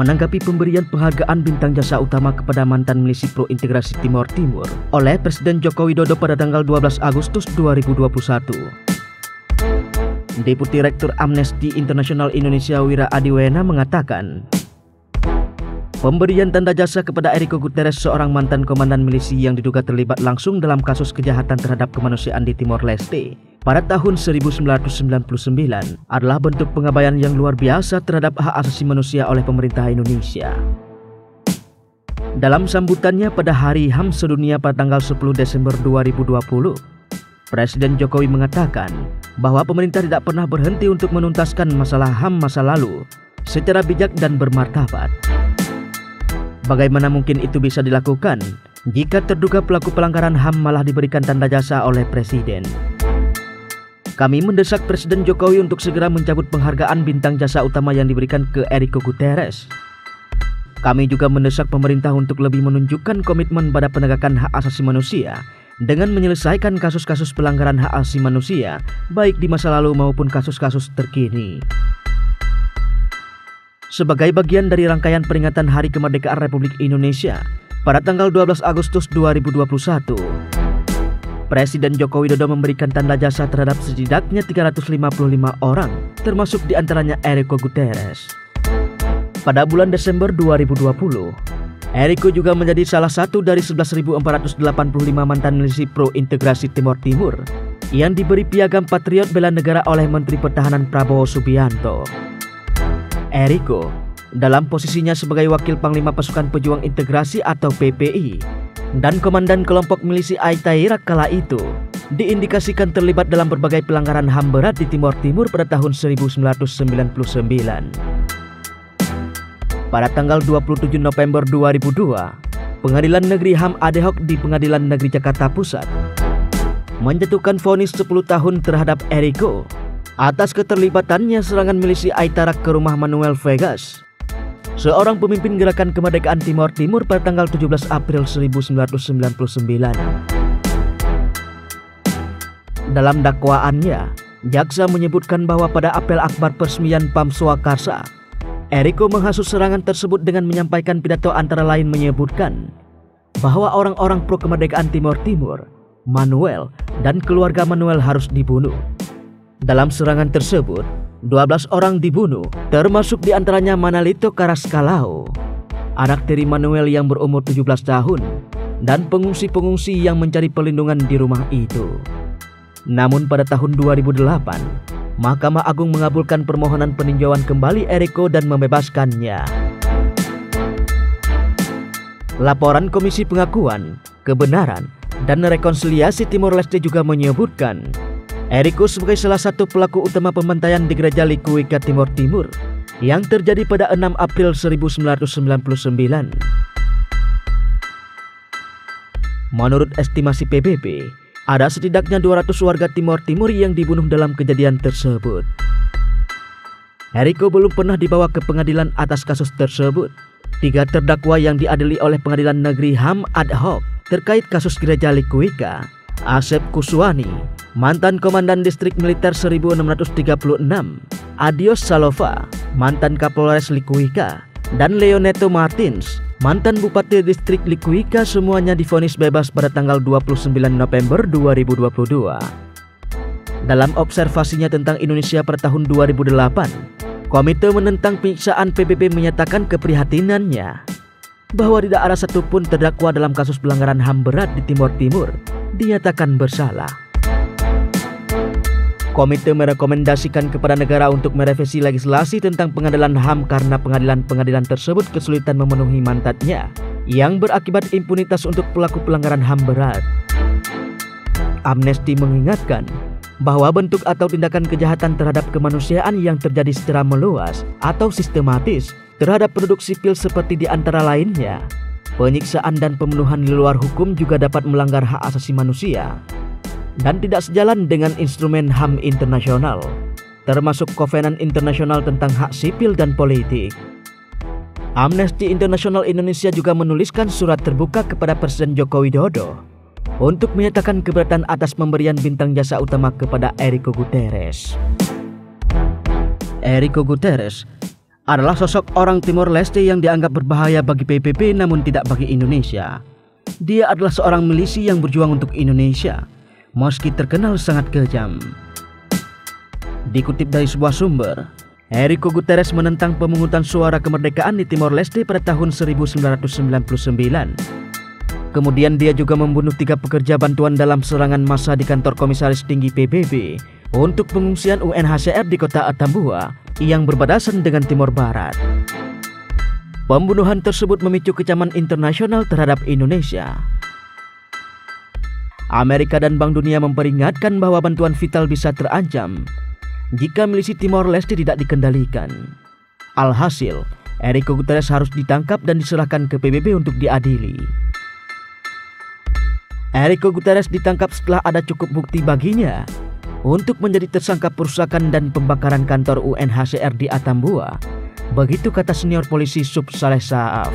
menanggapi pemberian penghargaan bintang jasa utama kepada mantan milisi pro integrasi Timor Timur oleh Presiden Joko Widodo pada tanggal 12 Agustus 2021. Deputi Rektur Amnesty International Indonesia Wira Adiwena mengatakan, pemberian tanda jasa kepada Enrique Guterres, seorang mantan komandan milisi yang diduga terlibat langsung dalam kasus kejahatan terhadap kemanusiaan di Timor Leste pada tahun 1999 adalah bentuk pengabaian yang luar biasa terhadap hak asasi manusia oleh pemerintah Indonesia. Dalam sambutannya pada Hari HAM Sedunia pada tanggal 10 Desember 2020, Presiden Jokowi mengatakan bahwa pemerintah tidak pernah berhenti untuk menuntaskan masalah HAM masa lalu secara bijak dan bermartabat. Bagaimana mungkin itu bisa dilakukan jika terduga pelaku pelanggaran HAM malah diberikan tanda jasa oleh Presiden? Kami mendesak Presiden Jokowi untuk segera mencabut penghargaan bintang jasa utama yang diberikan ke Enrique Guterres. Kami juga mendesak pemerintah untuk lebih menunjukkan komitmen pada penegakan hak asasi manusia dengan menyelesaikan kasus-kasus pelanggaran hak asasi manusia baik di masa lalu maupun kasus-kasus terkini. Sebagai bagian dari rangkaian peringatan Hari Kemerdekaan Republik Indonesia pada tanggal 12 Agustus 2021, Presiden Joko Widodo memberikan tanda jasa terhadap setidaknya 355 orang, termasuk diantaranya Enrique Guterres. Pada bulan Desember 2020, Enrique juga menjadi salah satu dari 11.485 mantan milisi pro integrasi Timor Timur yang diberi piagam Patriot Bela Negara oleh Menteri Pertahanan Prabowo Subianto. Enrique dalam posisinya sebagai Wakil Panglima Pasukan Pejuang Integrasi atau PPI dan Komandan Kelompok Milisi Aitaira kala itu diindikasikan terlibat dalam berbagai pelanggaran HAM berat di Timor Timur pada tahun 1999. Pada tanggal 27 November 2002, Pengadilan Negeri HAM ad hoc di Pengadilan Negeri Jakarta Pusat menjatuhkan vonis 10 tahun terhadap Enrique atas keterlibatannya serangan milisi Aitarak ke rumah Manuel Vegas, seorang pemimpin gerakan kemerdekaan Timor Timur pada tanggal 17 April 1999. Dalam dakwaannya, jaksa menyebutkan bahwa pada apel akbar peresmian PAM Swakarsa, Enrique menghasut serangan tersebut dengan menyampaikan pidato antara lain menyebutkan bahwa orang-orang pro kemerdekaan Timor Timur, Manuel, dan keluarga Manuel harus dibunuh. Dalam serangan tersebut, 12 orang dibunuh, termasuk diantaranya Manalito Carrascalao, anak tiri Manuel yang berumur 17 tahun, dan pengungsi-pengungsi yang mencari perlindungan di rumah itu. Namun pada tahun 2008, Mahkamah Agung mengabulkan permohonan peninjauan kembali Enrique dan membebaskannya. Laporan Komisi Pengakuan, Kebenaran, dan Rekonsiliasi Timor Leste juga menyebutkan Enrique sebagai salah satu pelaku utama pembantaian di Gereja Likuika Timor Timur yang terjadi pada 6 April 1999. Menurut estimasi PBB, ada setidaknya 200 warga Timor Timur yang dibunuh dalam kejadian tersebut. Enrique belum pernah dibawa ke pengadilan atas kasus tersebut. 3 terdakwa yang diadili oleh Pengadilan Negeri HAM ad hoc terkait kasus Gereja Likuika, Asep Kuswani, mantan Komandan Distrik Militer 1636, Adios Salova, mantan Kapolres Likuika, dan Leoneto Martins, mantan Bupati Distrik Likuika, semuanya divonis bebas pada tanggal 29 November 2022. Dalam observasinya tentang Indonesia pada tahun 2008, Komite Menentang Penyiksaan PBB menyatakan keprihatinannya bahwa tidak ada satupun terdakwa dalam kasus pelanggaran HAM berat di Timor Timur dinyatakan bersalah. Komite merekomendasikan kepada negara untuk merevisi legislasi tentang pengadilan HAM karena pengadilan-pengadilan tersebut kesulitan memenuhi mandatnya yang berakibat impunitas untuk pelaku pelanggaran HAM berat. Amnesty mengingatkan bahwa bentuk atau tindakan kejahatan terhadap kemanusiaan yang terjadi secara meluas atau sistematis terhadap penduduk sipil seperti di antara lainnya penyiksaan dan pembunuhan di luar hukum juga dapat melanggar hak asasi manusia dan tidak sejalan dengan instrumen HAM internasional, termasuk Kovenan Internasional tentang Hak Sipil dan Politik. Amnesty International Indonesia juga menuliskan surat terbuka kepada Presiden Joko Widodo untuk menyatakan keberatan atas pemberian bintang jasa utama kepada Enrique Guterres. Enrique Guterres adalah sosok orang Timor Leste yang dianggap berbahaya bagi PBB namun tidak bagi Indonesia. Dia adalah seorang milisi yang berjuang untuk Indonesia, meski terkenal sangat kejam. Dikutip dari sebuah sumber, Enrique Guterres menentang pemungutan suara kemerdekaan di Timor Leste pada tahun 1999. Kemudian dia juga membunuh 3 pekerja bantuan dalam serangan massa di kantor Komisaris Tinggi PBB untuk pengungsian UNHCR di kota Atambua yang berbatasan dengan Timor Barat. Pembunuhan tersebut memicu kecaman internasional terhadap Indonesia. Amerika dan Bank Dunia memperingatkan bahwa bantuan vital bisa terancam jika milisi Timor Leste tidak dikendalikan. Alhasil, Enrique Guterres harus ditangkap dan diserahkan ke PBB untuk diadili. Enrique Guterres ditangkap setelah ada cukup bukti baginya untuk menjadi tersangka perusakan dan pembakaran kantor UNHCR di Atambua. Begitu kata senior polisi Sub Saleh Saaf.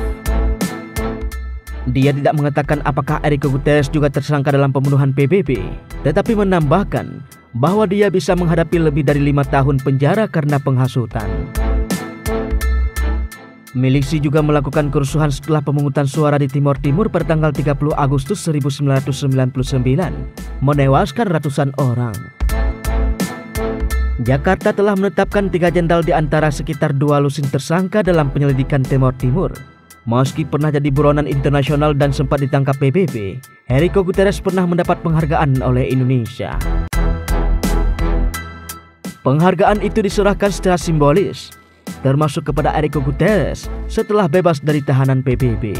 Dia tidak mengatakan apakah Enrique Guterres juga tersangka dalam pembunuhan PBB, tetapi menambahkan bahwa dia bisa menghadapi lebih dari 5 tahun penjara karena penghasutan. Milisi juga melakukan kerusuhan setelah pemungutan suara di Timor Timur pada tanggal 30 Agustus 1999, menewaskan ratusan orang. Jakarta telah menetapkan 3 jenderal di antara sekitar 2 lusin tersangka dalam penyelidikan Timor Timur. Meski pernah jadi buronan internasional dan sempat ditangkap PBB, Enrique Guterres pernah mendapat penghargaan oleh Indonesia. Penghargaan itu diserahkan secara simbolis, termasuk kepada Enrique Guterres setelah bebas dari tahanan PBB.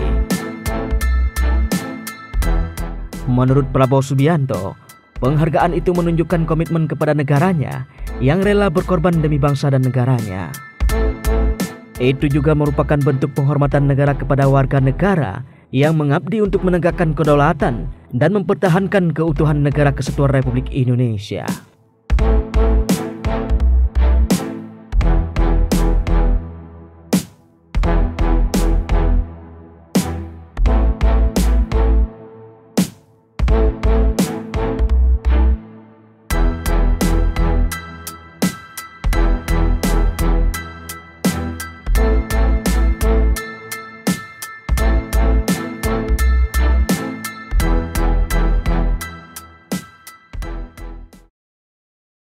Menurut Prabowo Subianto, penghargaan itu menunjukkan komitmen kepada negaranya yang rela berkorban demi bangsa dan negaranya. Itu juga merupakan bentuk penghormatan negara kepada warga negara yang mengabdi untuk menegakkan kedaulatan dan mempertahankan keutuhan negara kesatuan Republik Indonesia.